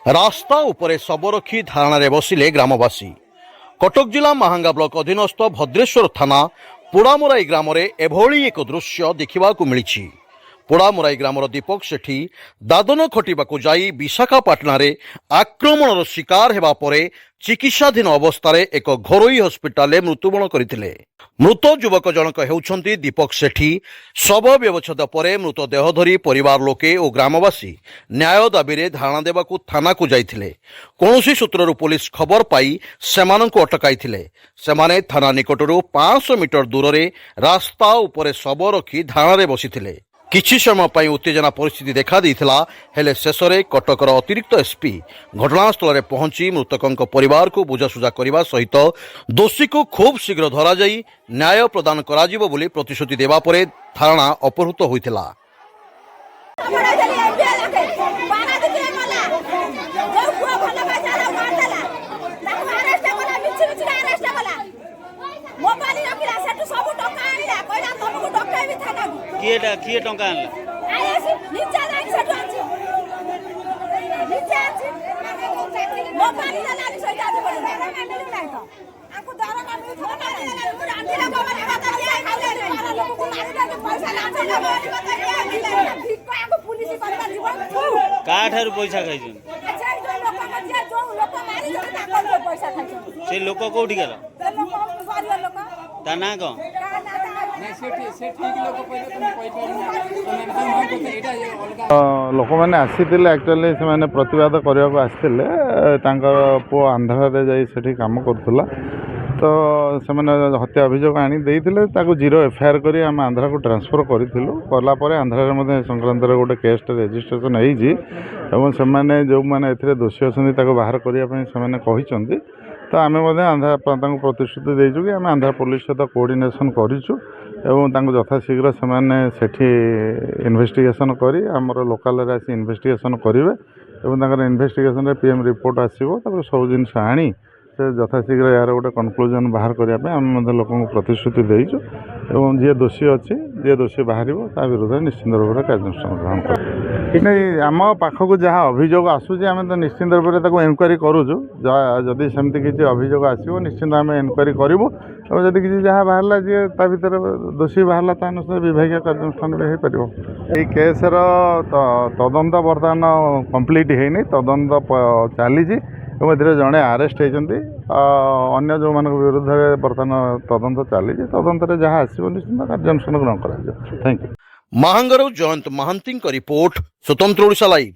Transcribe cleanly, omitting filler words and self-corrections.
रास्ता उपरे शव रखी धारणार बसिले ग्रामवासी। कटक जिला महांगा ब्लॉक अधीनस्थ भद्रेश्वर थाना पोड़ामुराई ग्राम एभली एक दृश्य देखा मिली। पोड़ामुराई ग्रामर दीपक सेठी दादन खटिबाकू जाई विशाखापाटना रे आक्रमणर शिकार हेबा परे चिकित्साधीन अवस्था एक घरोई हस्पिटाल मृत्युवरण करथिले। मृत युवक जनक हेउछंती दीपक सेठी। शव व्यवच्छेद परे मृतदेह धरी परिवार लोके और ग्रामवासी न्याय दाबी धारणा देवाकू थाना को जाइथिले। कोनोसी सूत्ररु पुलिस खबर पाई सेमानंकु अटकाइथिले। सेमाने थाना निकटरू 500 मीटर दूर रे रास्ता उपरे शव रखी धारणारे बसिथिले। किछि समय पर उत्तेजना परिस्थिति देखा देइथिला। हेले शेषरे कटकर अतिरिक्त एसपी घटनास्थल में पहुंची मृतकों परिवार को बुझासुझा करने सहित दोषी को खूब शीघ्र धरा जाई न्याय प्रदान कराजिबो बोली प्रतिश्रुति देवा परे धारणा अपहृत होइथिला। किए टंका काठारू पैसा खाई से लोक कौटी गला ता ना कौन लोक मैंने आसीथिले एक्चुअली से मैंने प्रतिवाद करने को आसीथिले। तांकर पुओ आंध्रा जाई सेठी काम करथुला तो से मैंने हत्या अभियोग आनी देइथिले। ताको जीरो एफआईआर करी हम आंध्रा को ट्रांसफर करिथिलु। करला परे आंध्रा रे मध्ये संक्रांत रे गोटे केस रजिस्ट्रेशन हेइजी एवं से माने जो माने एथिरे दोषी अछंती ताको बाहर करिया पई से माने कहिसंती। तो आम आंध्रा प्रतिश्रुति देचु कि आम आंध्रा पुलिस सहित कोऑर्डिनेशन करिछु एवं तांको यथाशीघ्र से इन्वेस्टिगेशन करी आमर लोकल रे आसी इन्वेस्टिगेशन करेंगे एवं तांकर इन्वेस्टिगेशन रे पीएम रिपोर्ट आसीबो। तापर सब जिनिस आनी से यथाशीघ्र यार गोटे कनक्लूजन बाहर करने आम लोक प्रतिश्रुति देचु एवं जी दोषी अच्छी जी दोषी बाहर ता विरुद्ध निश्चित रूप से कार्यानुष्ठान ग्रहण कर आम पाखक जहाँ अभियोग आसूँ आम तो निश्चित रूप से एनक्वारी करुचु। जदि सेमती किसी अभियोग आसो निश्चित आम एनक्वारी करूँ और जब किसी जहाँ बाहर जी ता भर दोषी बाहर ता अनुसार विभाग कार्यानुष्ठान भी हो पार। ये केसर तदंत बर्तमान कम्प्लीट है तदंत चली एवं जड़े आरेस्ट होती अन्य जो मान विरुद्ध बर्तमान तदंत चली तदंत जहाँ आसो निश्चित कार्यानुष्ठान ग्रहण कर। Thank you. महांगारू जयंत महांती रिपोर्ट स्वतंत्र ओडिशा लाइव।